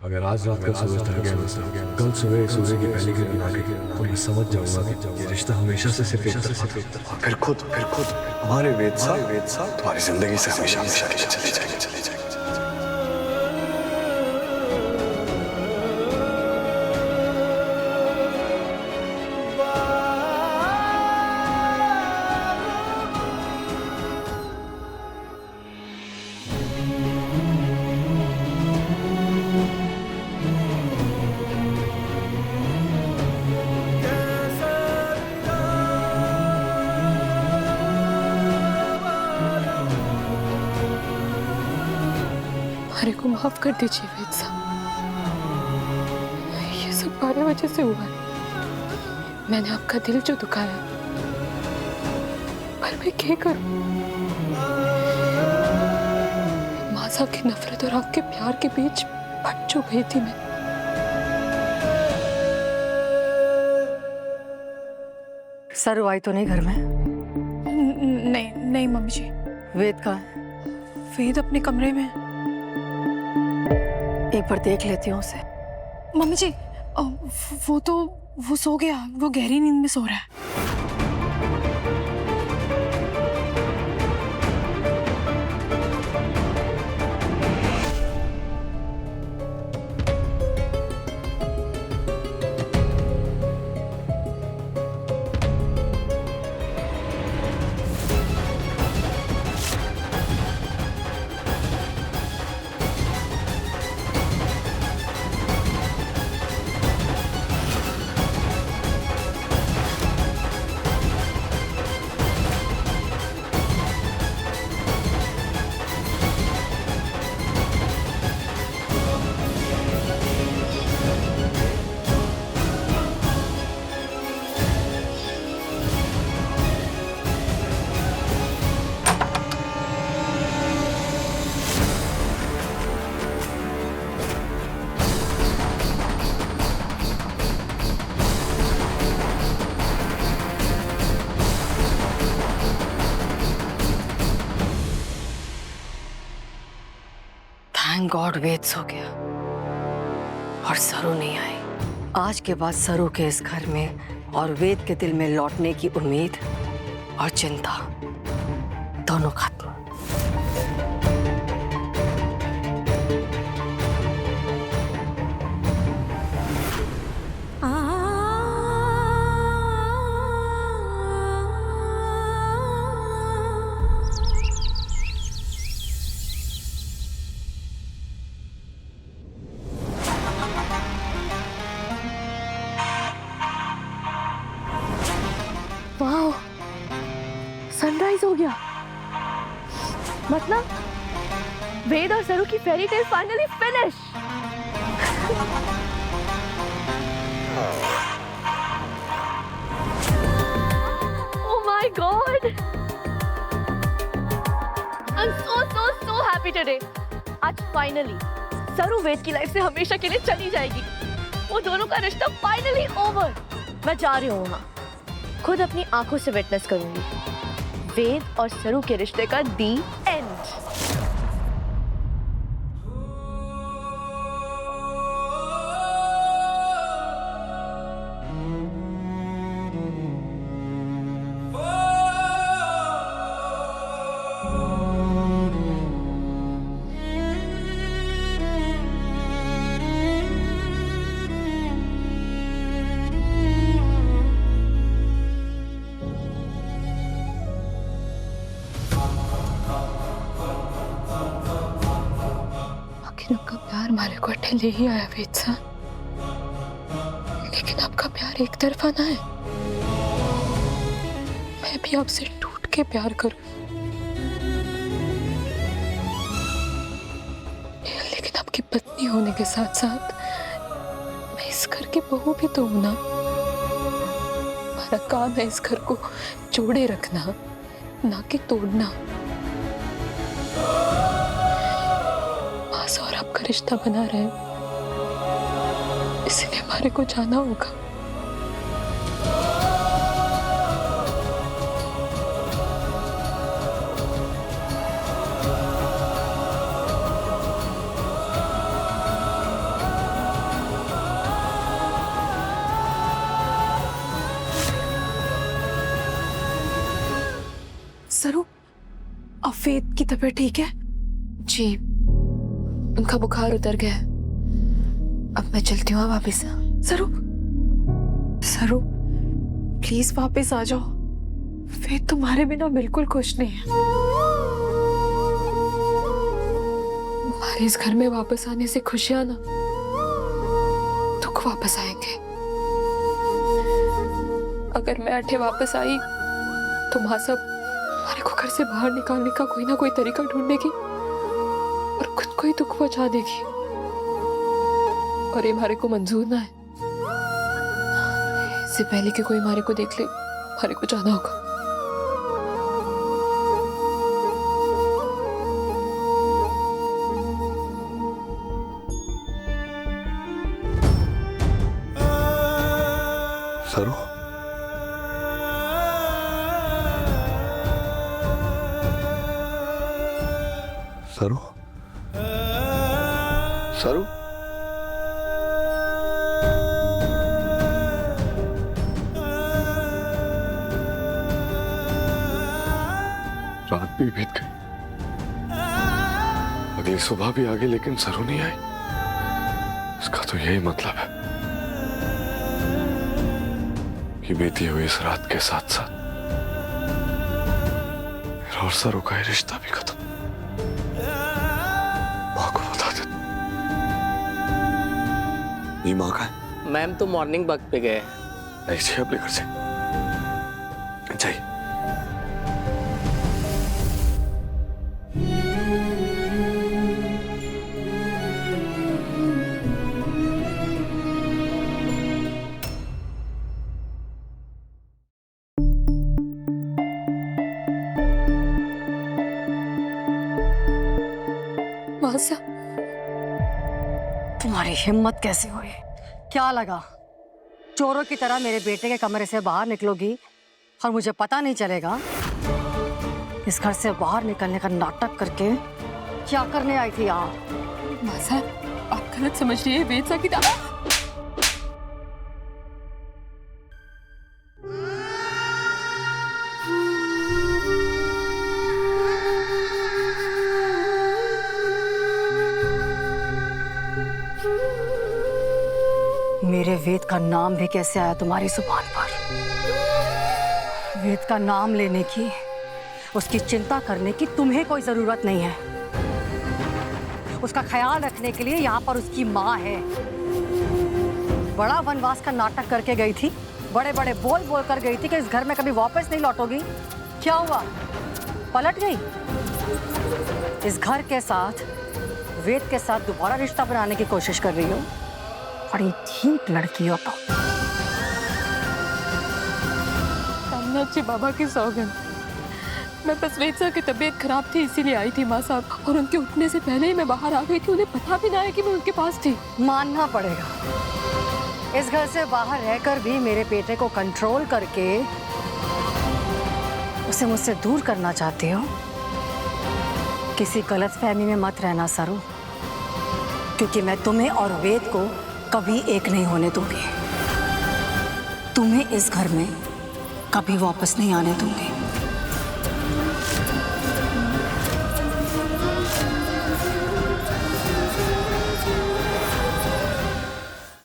अगर आज रात का सूरज ढल गया ना, कल सुबह सूर्य की पहली किरण आ गई तो मैं समझ जाऊंगा कि ये रिश्ता हमेशा से सिर्फ एक तरफा था। फिर खुद हमारे वेद साहब तुम्हारी जिंदगी से हमेशा हमेशा के लिए चले जाएंगे। हमारे को माफ कर दीजिए वेद साहब, ये सब हमारे वजह से हुआ है। मैंने आपका दिल जो दुखाया, पर मैं क्या करूं? मासा की नफरत और आपके प्यार के बीच फट जो गई थी मैं। सरू आई तो नहीं घर में? नहीं नहीं मम्मी जी। वेद कहाँ है? वेद अपने कमरे में। एक बार देख लेती हूँ उसे। मम्मी जी वो सो गया, वो गहरी नींद में सो रहा है। थैंक गॉड वेद सो गया और सरू नहीं आई। आज के बाद सरू के इस घर में और वेद के दिल में लौटने की उम्मीद और चिंता दोनों खत्म। वाह, सनराइज हो गया। मतलब वेद और सरू की fairy tale finally finish. Oh my God, I am so happy today. आज फाइनली सरू वेद की लाइफ से हमेशा के लिए चली जाएगी। वो दोनों का रिश्ता फाइनली ओवर। मैं जा रही हूँ वहां, खुद अपनी आंखों से विटनेस करूंगी वेद और सरू के रिश्ते का दी एंड। लेकिन आपका प्यार हमारे को अट्ठे ले ही आया वेद साहब। लेकिन आपका प्यार एक तरफा ना है। मैं भी आपसे टूट के प्यार करूं, लेकिन आपकी पत्नी होने के साथ साथ मैं इस घर की बहू भी तो हूं ना। हमारा काम है इस घर को जोड़े रखना, ना कि तोड़ना। मासा और आपका रिश्ता बना रहे, इसलिए हमारे को जाना होगा। वेद की तबीयत ठीक है? जी, उनका बुखार उतर गया है। अब मैं चलती हूँ वापस। सरू, सरू प्लीज वापस आ जाओ। वेद तुम्हारे बिना बिल्कुल खुश नहीं है। हमारे इस घर में वापस आने से खुशियां ना दुख वापस आएंगे। अगर मैं अठे वापस आई तो माँ सब हमारे को घर से बाहर निकालने का कोई ना कोई तरीका ढूंढेगी और खुद को ही दुख पहुंचा देगी, और ये हमारे को मंजूर ना है। इससे पहले कि कोई हमारे को देख ले, हमारे को जाना होगा। सरू, सरू, सरू, रात भी बीत गई, अगली सुबह भी आ गई, लेकिन सरू नहीं आई। इसका तो यही मतलब है कि बीती हुई इस रात के साथ साथ मेरा और सरू का ये रिश्ता भी खत्म। माँ को बता दे। ये माँ का है? मैम तो मॉर्निंग वक्त पे गए। नहीं चाहिए अपने घर से चाहिए। मासा, तुम्हारी हिम्मत कैसे हुई? क्या लगा चोरों की तरह मेरे बेटे के कमरे से बाहर निकलोगी और मुझे पता नहीं चलेगा? इस घर से बाहर निकलने का नाटक करके क्या करने आई थी आप? मासा, आप गलत समझ रही है। वेद सा की मेरे वेद का नाम भी कैसे आया तुम्हारी जुबान पर? वेद का नाम लेने की, उसकी चिंता करने की तुम्हें कोई जरूरत नहीं है। उसका ख्याल रखने के लिए यहाँ पर उसकी माँ है। बड़ा वनवास का नाटक करके गई थी, बड़े बड़े बोल बोल कर गई थी कि इस घर में कभी वापस नहीं लौटोगी। क्या हुआ? पलट गई? इस घर के साथ, वेद के साथ दोबारा रिश्ता बनाने की कोशिश कर रही हो? बड़ी ठीक लड़की हो तो। अच्छे बाबा की सौगंध, मैं बस वेद सर की तबीयत खराब थी इसीलिए आई थी माँ साहब, और उनके उठने से पहले ही मैं बाहर आ गई थी। उन्हें पता भी ना है कि मैं उनके पास थी। मानना पड़ेगा, इस घर से बाहर रहकर भी मेरे बेटे को कंट्रोल करके उसे मुझसे दूर करना चाहती हो। किसी गलतफहमी में मत रहना सरू, क्योंकि मैं तुम्हें और वेद को कभी एक नहीं होने दूंगी। तुम्हें इस घर में कभी वापस नहीं आने दूंगी।